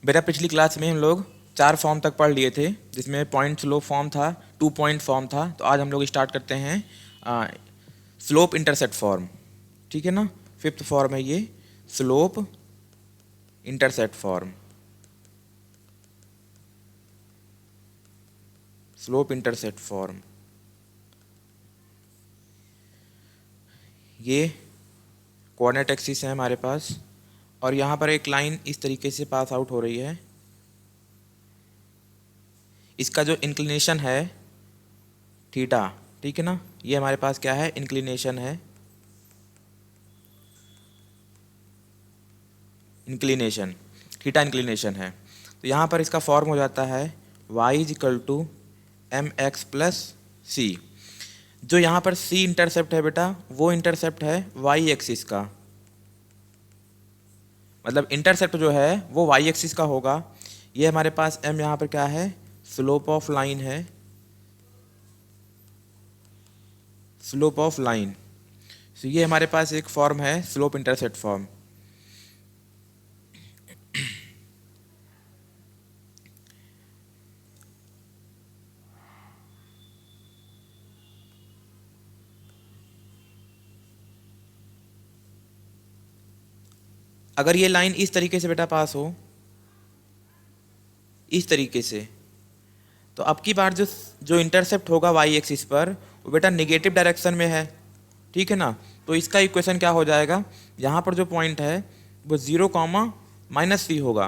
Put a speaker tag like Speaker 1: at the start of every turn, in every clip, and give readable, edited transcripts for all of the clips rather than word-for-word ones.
Speaker 1: बेटा पिछली क्लास में हम लोग 4 फॉर्म तक पढ़ लिए थे, जिसमें पॉइंट स्लोप फॉर्म था, 2 पॉइंट फॉर्म था। तो आज हम लोग स्टार्ट करते हैं स्लोप इंटरसेप्ट फॉर्म। ठीक है ना, 5th फॉर्म है ये, slope intercept form. Slope intercept form ये कोऑर्डिनेट एक्सिस है हमारे पास, और यहाँ पर एक लाइन इस तरीके से पास आउट हो रही है। इसका जो इंक्लिनेशन है थीटा, ठीक है ना, ये हमारे पास क्या है, इंक्लिनेशन है, इंक्लिनेशन, थीटा इंक्लिनेशन है। तो यहाँ पर इसका फॉर्म हो जाता है y is equal to M x plus c. जो यहाँ पर c इंटरसेप्ट है बेटा, वो इंटरसेप्ट है y एक्सिस का, मतलब इंटरसेप्ट जो है वो y एक्सिस का होगा। ये हमारे पास m यहाँ पर क्या है, स्लोप ऑफ लाइन है, स्लोप ऑफ लाइन। तो ये हमारे पास एक फॉर्म है स्लोप इंटरसेप्ट फॉर्म। अगर ये लाइन इस तरीके से बेटा पास हो, इस तरीके से, तो अब की बार जो जो इंटरसेप्ट होगा वाई एक्सिस पर, वो बेटा निगेटिव डायरेक्शन में है। ठीक है ना, तो इसका इक्वेशन क्या हो जाएगा, यहाँ पर जो पॉइंट है वो 0, -c होगा।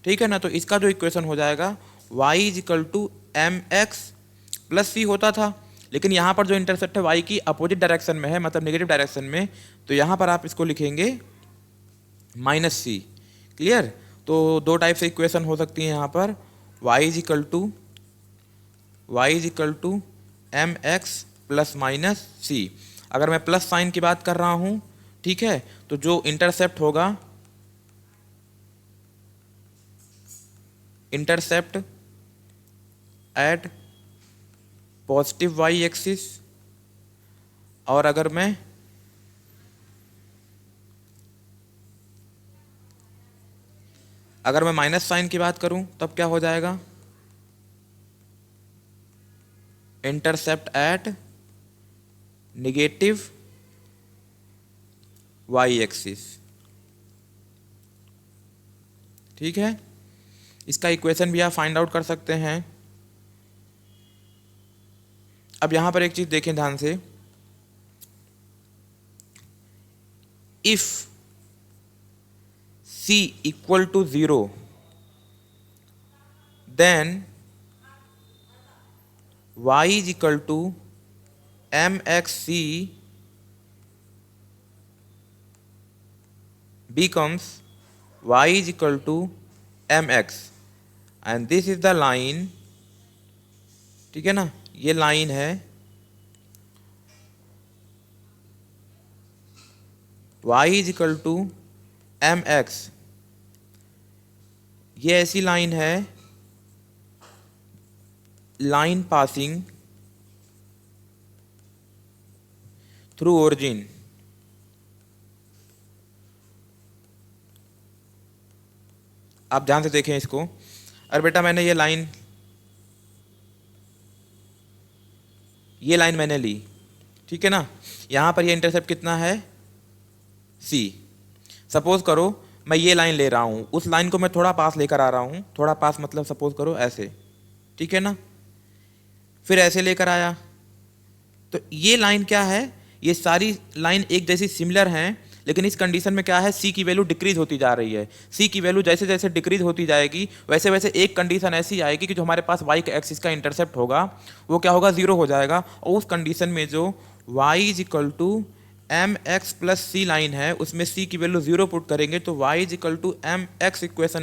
Speaker 1: ठीक है ना, तो इसका जो इक्वेशन हो जाएगा y is equal to M x plus c होता था, लेकिन यहाँ पर जो इंटरसेप्ट है y की अपोजिट डायरेक्शन में है, मतलब नेगेटिव डायरेक्शन में, तो यहाँ पर आप इसको लिखेंगे -c। क्लियर। तो दो टाइप से इक्वेशन हो सकती है यहाँ पर, y is equal to M x plus minus c. अगर मैं प्लस साइन की बात कर रहा हूँ, ठीक है, तो जो इंटरसेप्ट होगा, intercept at positive Y axis, और अगर मैं माइनस साइन की बात करूं तब क्या हो जाएगा, intercept at negative Y axis. ठीक है, इसका इक्वेशन भी आप फाइंड आउट कर सकते हैं। अब यहां पर एक चीज देखें ध्यान से, if c equal to 0, then y is equal to M X C becomes y is equal to mx, and this is the line। ठीक है ना, ये लाइन है y is equal to mx। ये ऐसी लाइन है, लाइन पासिंग थ्रू ओरिजिन। आप ध्यान से देखें इसको। अरे बेटा मैंने ये लाइन मैंने ली, ठीक है ना, यहाँ पर ये इंटरसेप्ट कितना है, c। सपोज करो मैं ये लाइन ले रहा हूँ, उस लाइन को मैं थोड़ा पास लेकर आ रहा हूँ, थोड़ा पास मतलब सपोज करो ऐसे, ठीक है ना, फिर ऐसे लेकर आया, तो ये लाइन क्या है, ये सारी लाइन एक जैसी सिमिलर हैं, लेकिन इस कंडीशन में क्या है, सी की वैल्यू डिक्रीज होती जा रही है। सी की वैल्यू जैसे जैसे डिक्रीज होती जाएगी, वैसे वैसे एक कंडीशन ऐसी आएगी कि जो हमारे पास वाई एक्सिस का इंटरसेप्ट होगा वो क्या होगा, 0 हो जाएगा। और उस कंडीशन में जो Y is equal to M x plus C line है, उसमें सी की वैल्यू 0 पुट करेंगे तो Y is equal to M x equation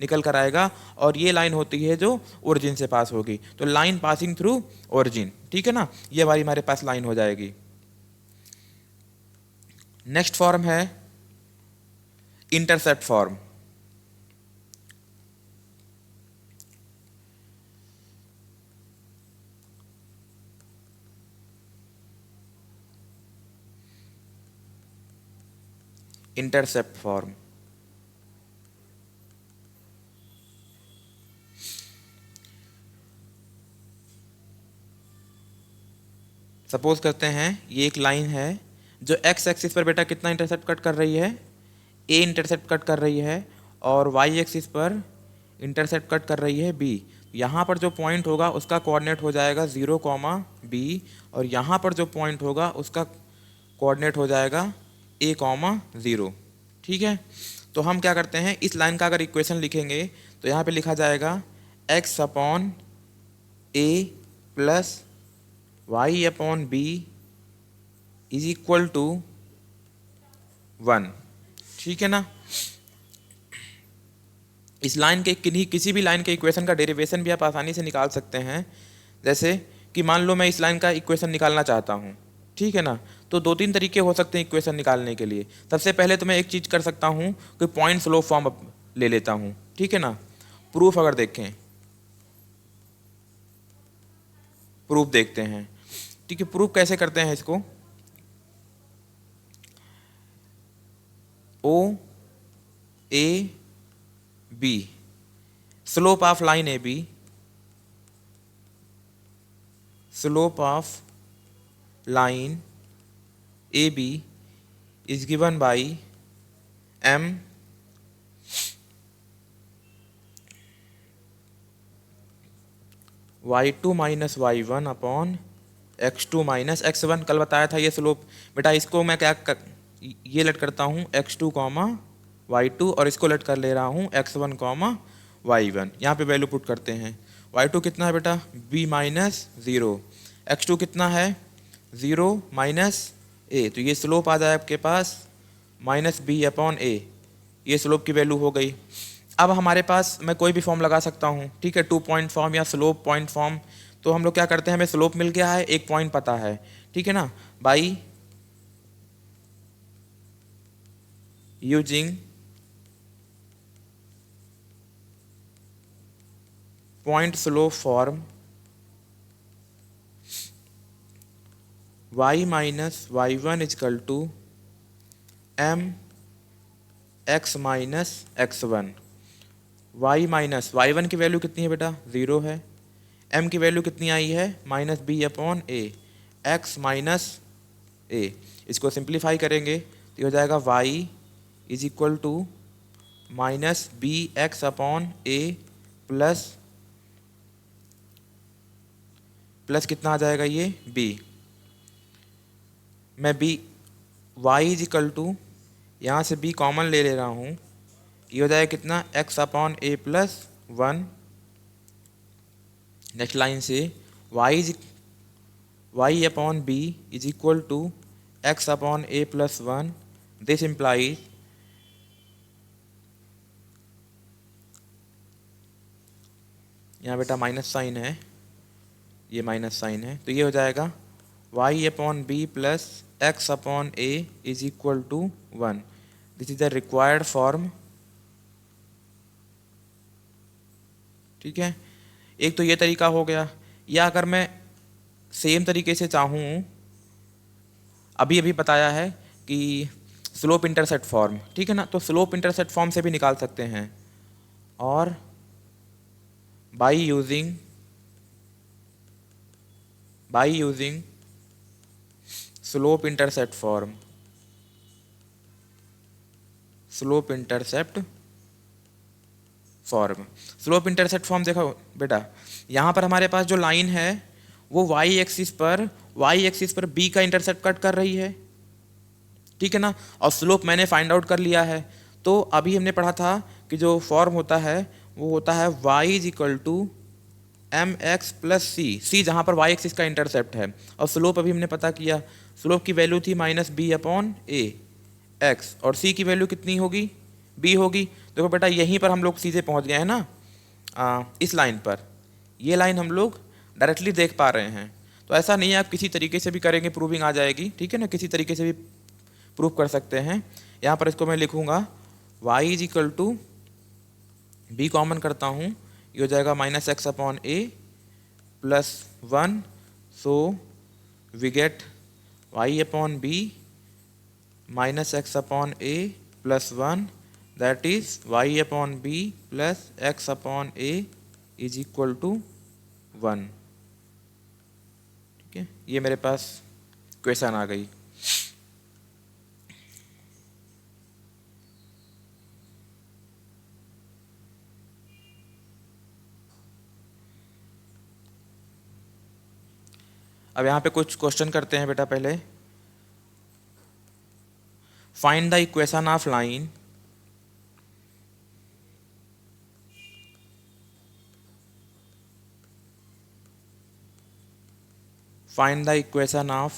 Speaker 1: निकल कर आएगा, और ये लाइन होती है जो ओरिजिन से पास होगी। तो लाइन पासिंग थ्रू ओरिजिन, ठीक है ना, ये हमारे पास लाइन हो जाएगी। नेक्स्ट फॉर्म है intercept form. Intercept form suppose करते हैं ये एक लाइन है जो एक्स एक्सिस पर बेटा कितना इंटरसेप्ट कट कर रही है, ए इंटरसेप्ट कट कर रही है, और वाई एक्सिस पर इंटरसेप्ट कट कर रही है बी। यहाँ पर जो पॉइंट होगा उसका कोऑर्डिनेट हो जाएगा 0, बी, और यहाँ पर जो पॉइंट होगा उसका कोऑर्डिनेट हो जाएगा a, 0। ठीक है, तो हम क्या करते हैं, इस लाइन का अगर इक्वेशन लिखेंगे तो यहाँ पे लिखा जाएगा x upon a plus y upon b is equal to 1। ठीक है ना। इस लाइन के किसी भी लाइन के इक्वेशन का डेरिवेशन भी आप आसानी से निकाल सकते हैं। जैसे कि मान लो मैं इस लाइन का इक्वेशन निकालना चाहता हूँ, ठीक है ना, तो 2-3 तरीके हो सकते हैं इक्वेशन निकालने के लिए। सबसे पहले तो मैं एक चीज़ कर सकता हूँ कि पॉइंट स्लोप फॉर्म ले लेता हूँ, ठीक है ना। प्रूफ अगर देखें, प्रूफ देखते हैं, ठीक है। प्रूफ कैसे करते हैं इसको, O A B, slope of line A B, slope of line A B is given by m y2 minus y1 upon x2 minus x1। कल बताया था ये स्लोप बेटा, इसको मैं ये लट करता हूँ x2 कॉमा y2, और इसको लट कर ले रहा हूँ x1 कॉमा y1। यहाँ पे वैल्यू पुट करते हैं। y2 कितना है बेटा, b माइनस 0, x2 कितना है 0 माइनस a, तो ये स्लोप आ जाए आपके पास माइनस b अपॉन a। ये स्लोप की वैल्यू हो गई। अब हमारे पास मैं कोई भी फॉर्म लगा सकता हूँ, ठीक है, 2 पॉइंट फॉर्म या स्लोप पॉइंट फॉर्म। तो हम लोग क्या करते हैं, हमें स्लोप मिल गया है, एक पॉइंट पता है, ठीक है ना, by using point slope form y minus y1 is equal to m x minus x1। y minus y1 की वैल्यू कितनी है बेटा, 0 है, m की वैल्यू कितनी आई है minus b upon a, x minus a। इसको सिंप्लीफाई करेंगे तो हो जाएगा y is equal to minus b x upon a plus कितना आ जाएगा ये b। मैं b y is equal to, यहाँ से b कॉमन ले रहा हूँ, ये हो जाएगा कितना x upon a plus 1। Next line से y upon b is equal to x upon a plus 1। This implies यहाँ बेटा माइनस साइन है, ये माइनस साइन है, तो ये हो जाएगा y upon b plus x upon a is equal to 1। This is the required form. ठीक है, एक तो ये तरीका हो गया। या अगर मैं सेम तरीके से चाहूँ, अभी बताया है कि स्लोप इंटरसेप्ट फॉर्म, ठीक है ना, तो स्लोप इंटरसेप्ट फॉर्म से भी निकाल सकते हैं। और by using slope intercept form, slope intercept form देखो बेटा, यहाँ पर हमारे पास जो लाइन है वो y एक्सिस पर b का इंटरसेप्ट कट कर रही है, ठीक है ना, और स्लोप मैंने फाइंड आउट कर लिया है। तो अभी हमने पढ़ा था कि जो फॉर्म होता है वो होता है y is equal to M x plus c, जहाँ पर y एक्सिस का इंटरसेप्ट है, और स्लोप अभी हमने पता किया, स्लोप की वैल्यू थी माइनस बी अपॉन ए एक्स, और c की वैल्यू कितनी होगी, b होगी। देखो बेटा यहीं पर हम लोग सीधे पहुँच गए हैं ना, इस लाइन पर, ये लाइन हम लोग डायरेक्टली देख पा रहे हैं। तो ऐसा नहीं है, आप किसी तरीके से भी करेंगे प्रूविंग आ जाएगी, ठीक है ना, किसी तरीके से भी प्रूव कर सकते हैं। यहाँ पर इसको मैं लिखूँगा y is equal to, b common करता हूँ, ये हो जाएगा minus x upon a plus 1। So we get y upon b minus x upon a plus 1, that is y upon b plus x upon a is equal to 1। ठीक है, ये मेरे पास question आ गई। अब यहाँ पे कुछ क्वेश्चन करते हैं बेटा। पहले find the equation of line find the equation of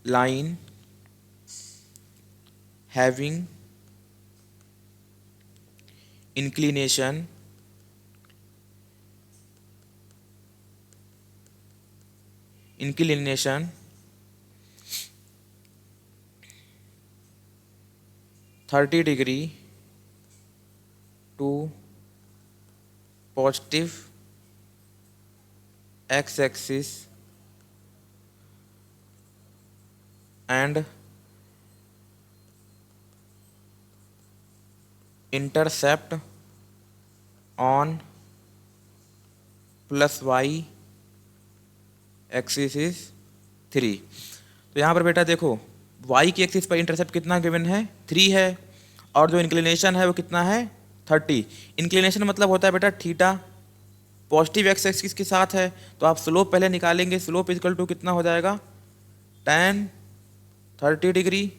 Speaker 1: line having inclination inclination 30 degree to positive x-axis and intercept on plus y axis is 3। तो यहाँ पर बेटा देखो y की एक्सिस पर इंटरसेप्ट कितना गिवन है, 3 है, और जो इंक्लिनेशन है वो कितना है, 30। इंक्लिनेशन मतलब होता है बेटा थीटा, पॉजिटिव एक्स एक्सिस के साथ है, तो आप स्लोप पहले निकालेंगे। स्लोप इक्वल टू कितना हो जाएगा, tan 30 डिग्री।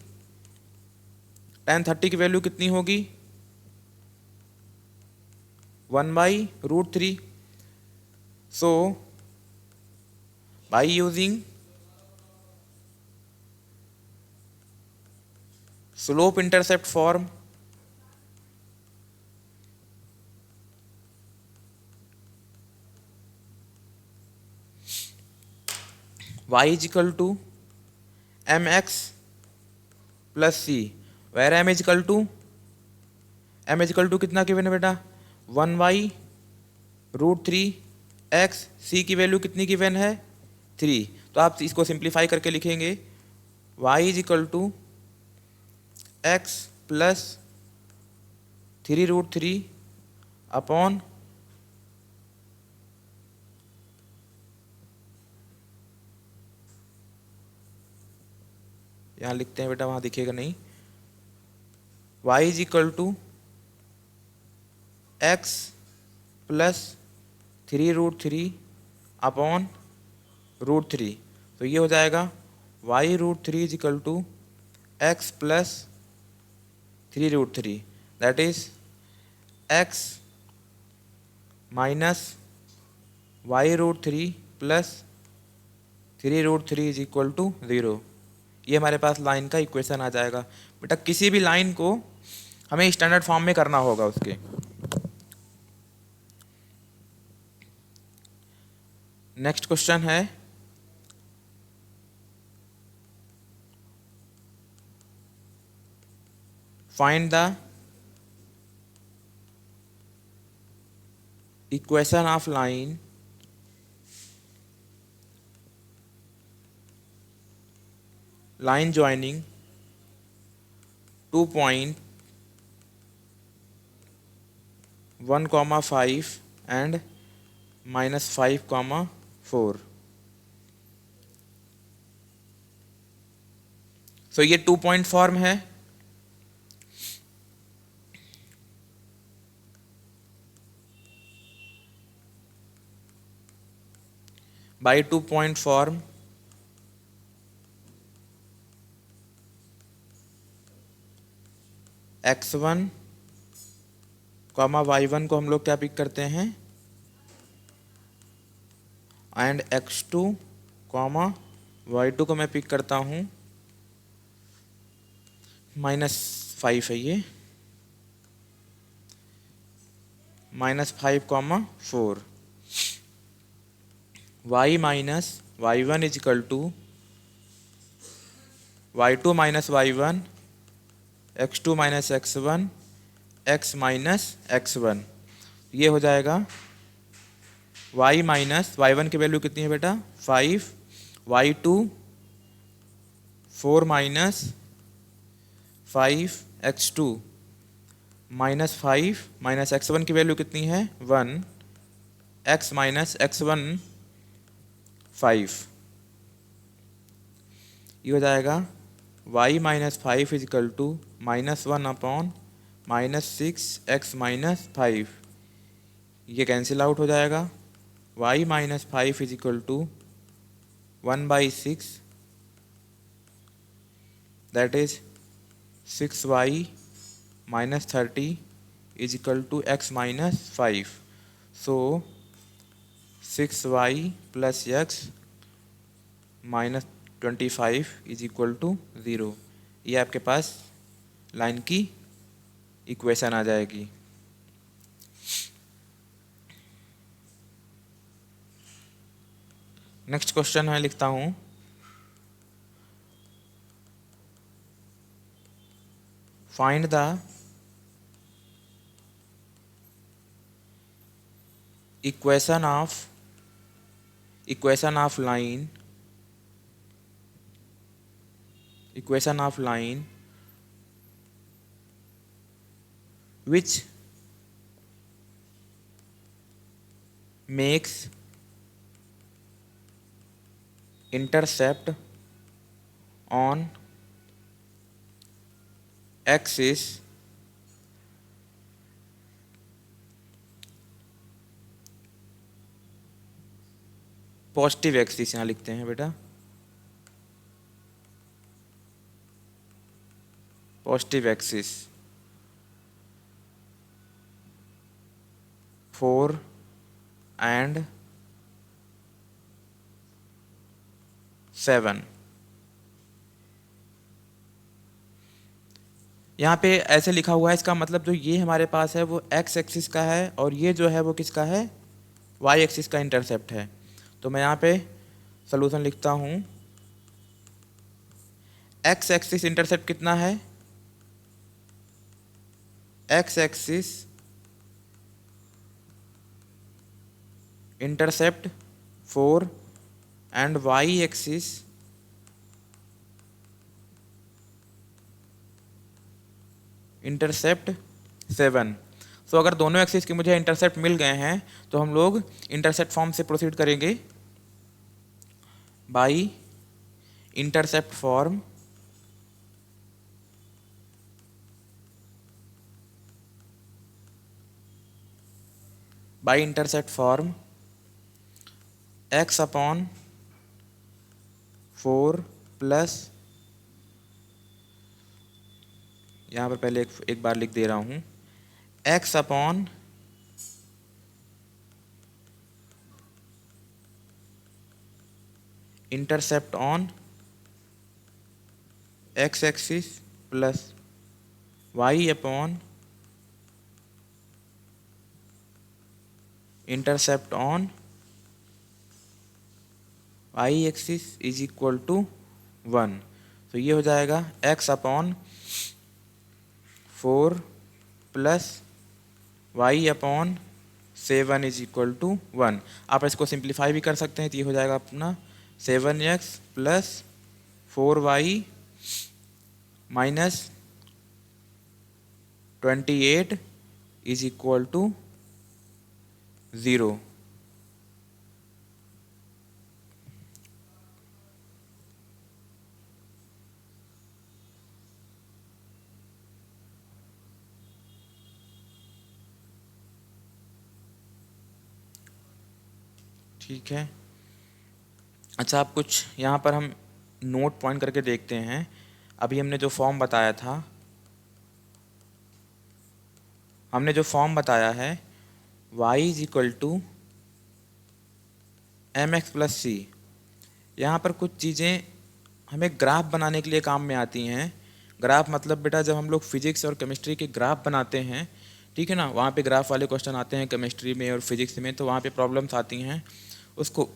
Speaker 1: tan 30 की वैल्यू कितनी होगी, 1/√3। So by using slope intercept form y is equal to mx plus c, where m is equal to कितना गिवन है बेटा, 1/√3 x, c की वैल्यू कितनी गिवन है, 3। तो आप इसको सिंप्लीफाई करके लिखेंगे y is equal to x plus 3√3 upon यहाँ लिखते हैं बेटा, वहाँ दिखेगा नहीं, y is equal to x plus 3√3 upon √3। तो ये हो जाएगा y√3 is equal to x plus 3√3, that is x minus y√3 plus 3√3 is equal to 0। ये हमारे पास लाइन का इक्वेशन आ जाएगा। बेटा किसी भी लाइन को हमें स्टैंडर्ड फॉर्म में करना होगा उसके। नेक्स्ट क्वेश्चन है find the equation of line joining 2 point 1,5 and -5,4। So ये 2 पॉइंट फॉर्म है। By 2 point form x1, y1 को हम लोग क्या पिक करते हैं, एंड x2, y2 को मैं पिक करता हूँ -5 है ये, -5,4। y minus y1 is equal to y2 minus y1, x2 minus x1, x minus x1। ये हो जाएगा y माइनस y1 की वैल्यू कितनी है बेटा, 5, y2 4 minus 5, x2 -5 minus x1 की वैल्यू कितनी है, 1, x माइनस x1 5, ये हो जाएगा y minus 5 is equal to -1 upon -6x-5, ये कैंसिल आउट हो जाएगा। y minus 5 is equal to 1/6, that is 6y minus 30 is equal to x-5, so 6y plus x minus 25 is equal to 0। ये आपके पास लाइन की equation आ जाएगी। नेक्स्ट क्वेश्चन है, लिखता हूँ find the equation of line which makes intercept on axis positive axis, यहाँ लिखते हैं बेटा पॉजिटिव एक्सिस 4 and 7। यहाँ पे ऐसे लिखा हुआ है, इसका मतलब जो ये हमारे पास है वो एक्स एक्सिस का है और ये जो है वो किसका है, वाई एक्सिस का इंटरसेप्ट है। तो मैं यहाँ पे सॉल्यूशन लिखता हूँ, एक्स एक्सिस इंटरसेप्ट कितना है, x axis intercept 4 and y axis intercept 7। So अगर दोनों एक्सिस के मुझे इंटरसेप्ट मिल गए हैं तो हम लोग इंटरसेप्ट फॉर्म से प्रोसीड करेंगे by intercept form x upon 4 plus, यहाँ पर पहले एक बार लिख दे रहा हूँ, x upon intercept on x axis plus y upon intercept on y axis is equal to 1। तो ये हो जाएगा x upon 4 plus y upon 7 is equal to 1। आप इसको सिंप्लीफाई भी कर सकते हैं, तो ये हो जाएगा अपना 7x plus 4y minus 28 is equal to 0। ठीक है, अच्छा आप कुछ यहाँ पर हम नोट पॉइंट करके देखते हैं। अभी हमने जो फॉर्म बताया था, हमने जो फॉर्म बताया है y is equal to M x plus c, यहाँ पर कुछ चीज़ें हमें ग्राफ बनाने के लिए काम में आती हैं। ग्राफ मतलब बेटा जब हम लोग फिजिक्स और केमिस्ट्री के ग्राफ बनाते हैं, ठीक है ना, वहाँ पे ग्राफ वाले क्वेश्चन आते हैं केमिस्ट्री में और फिजिक्स में, तो वहाँ पे प्रॉब्लम्स आती हैं। उसको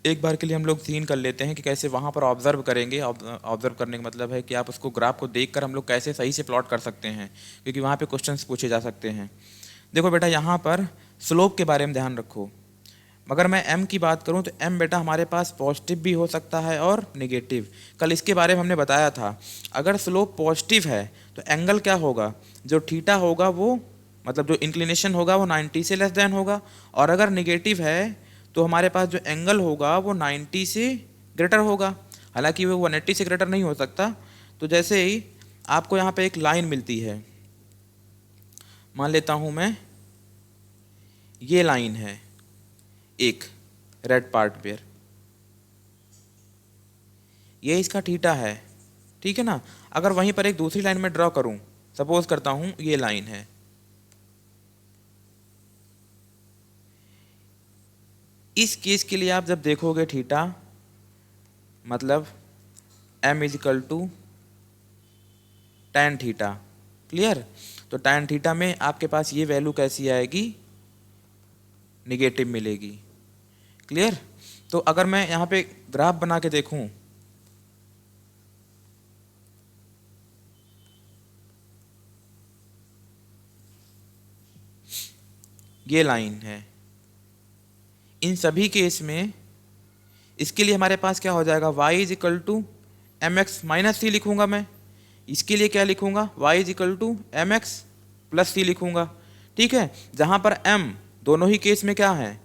Speaker 1: एक बार के लिए हम लोग सीन कर लेते हैं कि कैसे वहाँ पर ऑब्जर्व करेंगे। ऑब्जर्व करने का मतलब है कि आप उसको ग्राफ को देखकर हम लोग कैसे सही से प्लॉट कर सकते हैं, क्योंकि वहाँ पे क्वेश्चंस पूछे जा सकते हैं। देखो बेटा यहाँ पर स्लोप के बारे में ध्यान रखो। अगर मैं m की बात करूँ तो m बेटा हमारे पास पॉजिटिव भी हो सकता है और नेगेटिव। कल इसके बारे में हमने बताया था, अगर स्लोप पॉजिटिव है तो एंगल क्या होगा, जो थीटा होगा वो मतलब जो इंक्लिनेशन होगा वो 90 से लेस देन होगा, और अगर नेगेटिव है तो हमारे पास जो एंगल होगा वो 90 से ग्रेटर होगा, हालांकि वो 180 से ग्रेटर नहीं हो सकता। तो जैसे ही आपको यहाँ पे एक लाइन मिलती है, मान लेता हूँ मैं ये लाइन है एक रेड पार्ट पर, ये इसका थीटा है, ठीक है ना। अगर वहीं पर एक दूसरी लाइन में ड्रॉ करूं, सपोज करता हूं ये लाइन है, इस केस के लिए आप जब देखोगे थीटा मतलब m is equal to tan theta, clear. तो tan थीटा में आपके पास ये वैल्यू कैसी आएगी, निगेटिव मिलेगी, क्लियर। तो अगर मैं यहाँ पे ग्राफ बना के देखूं, ये लाइन है, इन सभी केस में इसके लिए हमारे पास क्या हो जाएगा, y is equal to M x minus c लिखूंगा मैं। इसके लिए क्या लिखूंगा, y is equal to M x plus c लिखूंगा, ठीक है। जहां पर m दोनों ही केस में क्या है,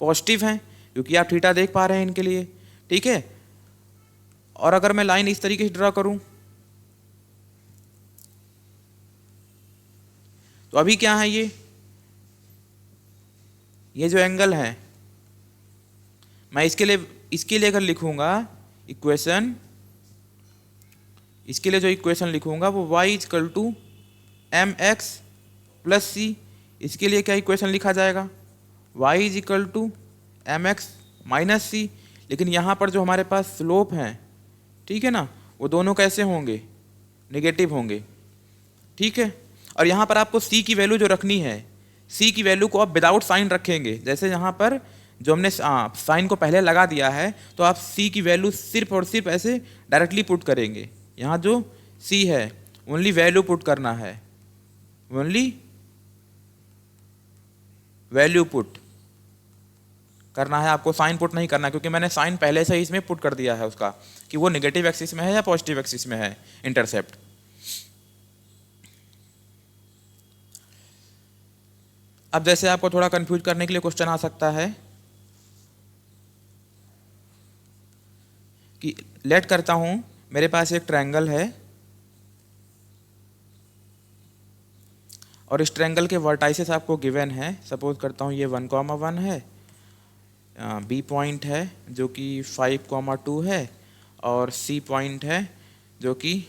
Speaker 1: पॉजिटिव हैं, क्योंकि आप थीटा देख पा रहे हैं इनके लिए, ठीक है। और अगर मैं लाइन इस तरीके से ड्रॉ करूं, तो अभी क्या है, ये जो एंगल है, मैं इसके लिए अगर लिखूंगा इक्वेशन, इसके लिए जो इक्वेशन लिखूंगा वो y equal to M x plus c. इसके लिए क्या इक्वेशन लिखा जाएगा, y is equal to M x minus c. लेकिन यहाँ पर जो हमारे पास स्लोप हैं, ठीक है ना, वो दोनों कैसे होंगे, नेगेटिव होंगे, ठीक है। और यहाँ पर आपको c की वैल्यू जो रखनी है, c की वैल्यू को आप विदाउट साइन रखेंगे। जैसे यहाँ पर जो हमने साइन को पहले लगा दिया है, तो आप c की वैल्यू सिर्फ और सिर्फ ऐसे डायरेक्टली पुट करेंगे। यहाँ जो c है ओनली वैल्यू पुट करना है, ओनली वैल्यू पुट करना है, आपको साइन पुट नहीं करना, क्योंकि मैंने साइन पहले से ही इसमें पुट कर दिया है उसका, कि वो नेगेटिव एक्सिस में है या पॉजिटिव एक्सिस में है इंटरसेप्ट। अब जैसे आपको थोड़ा कंफ्यूज करने के लिए क्वेश्चन आ सकता है कि लेट करता हूं मेरे पास एक ट्रायंगल है और इस ट्रायंगल के वर्टाइसेस आपको गिवन है। सपोज करता हूं ये 1,1 है, बी पॉइंट है जो कि 5,2 है, और सी पॉइंट है जो कि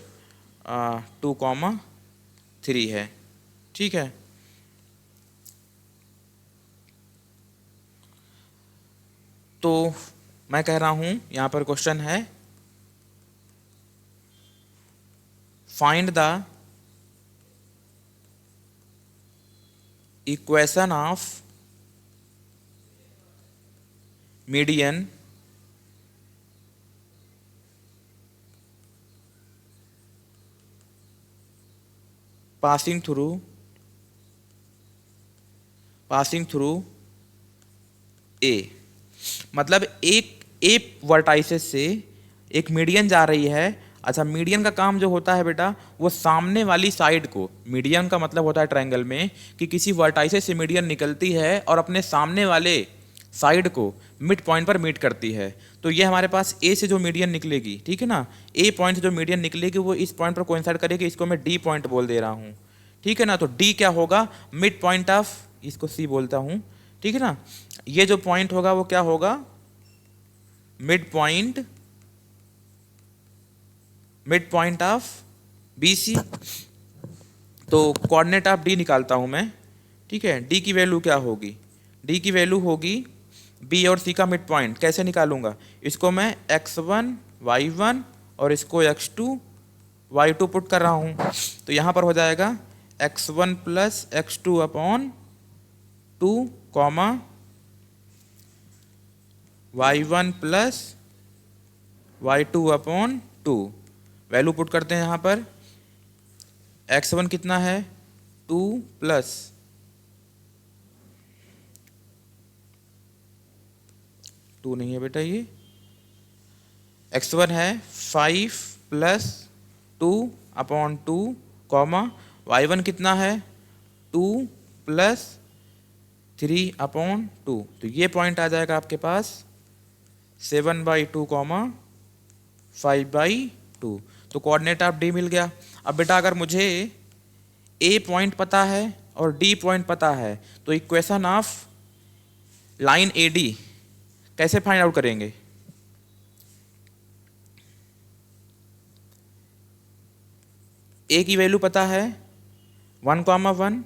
Speaker 1: 2,3 है, ठीक है। तो मैं कह रहा हूं यहाँ पर क्वेश्चन है, find the equation of median passing through a. मतलब एक वर्टाइसेस से एक मीडियन जा रही है। अच्छा, मीडियन का काम जो होता है बेटा, वो सामने वाली साइड को, मीडियन का मतलब होता है ट्रायंगल में कि किसी वर्टाइसेस से मीडियन निकलती है और अपने सामने वाले साइड को मिड पॉइंट पर मीट करती है। तो ये हमारे पास ए से जो मीडियन निकलेगी, ठीक है ना, ए पॉइंट से जो मीडियन निकलेगी वो इस पॉइंट पर कोइंसाइड करेगी। इसको मैं डी पॉइंट बोल दे रहा हूँ, ठीक है ना। तो डी क्या होगा, मिड पॉइंट ऑफ, इसको सी बोलता हूँ, ठीक है ना। ये जो पॉइंट होगा वो क्या होगा, mid point of B C. तो कोऑर्डिनेट ऑफ डी निकालता हूं मैं, ठीक है। डी की वैल्यू क्या होगी, डी की वैल्यू होगी बी और सी का मिड पॉइंट। कैसे निकालूंगा, इसको मैं x1 y1 और इसको x2 y2 पुट कर रहा हूं। तो यहां पर हो जाएगा x1 plus x2 upon 2 comma y1 plus y2 upon 2। Value put करते हैं यहाँ पर, x1 कितना है 2 प्लस 2 नहीं है बेटा, ये x1 है 5 प्लस 2 अपॉन 2 कॉमा y1 कितना है 2 प्लस 3/2। तो ये पॉइंट आ जाएगा आपके पास 7/2 कॉमा 5/2। तो कोऑर्डिनेट ऑफ डी मिल गया। अब बेटा अगर मुझे ए पॉइंट पता है और डी पॉइंट पता है तो equation of line A D कैसे फाइंड आउट करेंगे? ए की वैल्यू पता है 1,1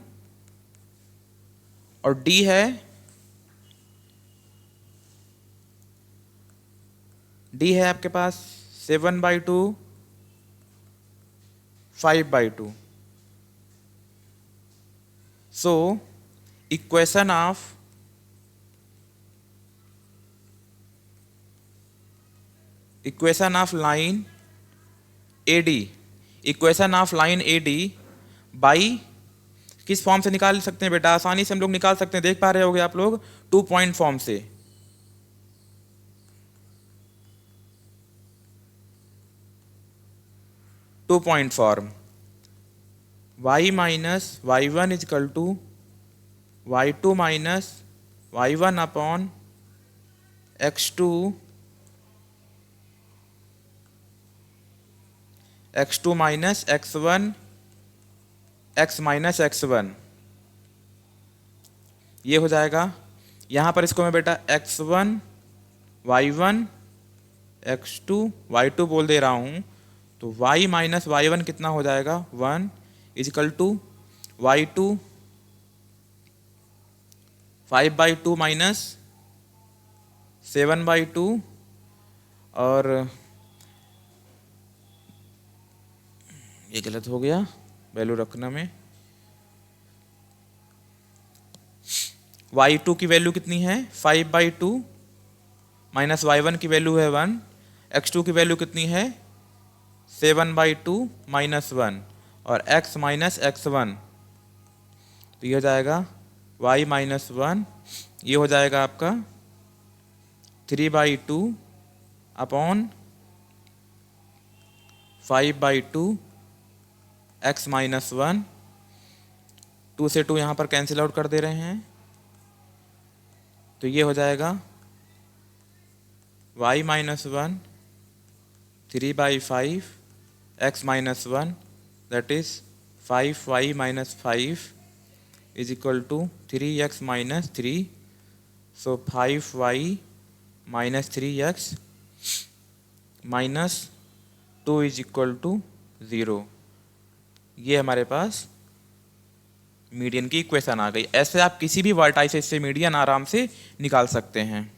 Speaker 1: और डी है आपके पास 7/2 5/2। So equation of line A D by किस फॉर्म से निकाल सकते हैं बेटा? आसानी से हम लोग निकाल सकते हैं, देख पा रहे होगे आप लोग, 2 पॉइंट फॉर्म से। Two point form y minus y1 is equal to y2 minus y1 upon x2 minus x1 x minus x1। ये हो जाएगा। यहाँ पर इसको मैं बेटा x1 y1 x2 y2 बोल दे रहा हूँ। तो y माइनस y1 कितना हो जाएगा 1 इजकल टू y2 5/2 माइनस 7/2 और ये गलत हो गया वैल्यू रखना में। y2 की वैल्यू कितनी है 5/2 माइनस y1 की वैल्यू है 1, x2 की वैल्यू कितनी है 7/2 माइनस 1 और x माइनस x1। तो ये हो जाएगा y माइनस 1, ये हो जाएगा आपका 3/2 अपॉन 5/2 x माइनस 1। 2 से 2 यहाँ पर कैंसिल आउट कर दे रहे हैं। तो ये हो जाएगा y minus 1 3/5 x minus 1 that is 5y minus 5 is equal to 3x minus 3. So 5y minus 3x minus 2 is equal to 0. ये हमारे पास मीडियन की इक्वेशन आ गई। ऐसे आप किसी भी वर्टाइसिस से मीडियन आराम से निकाल सकते हैं।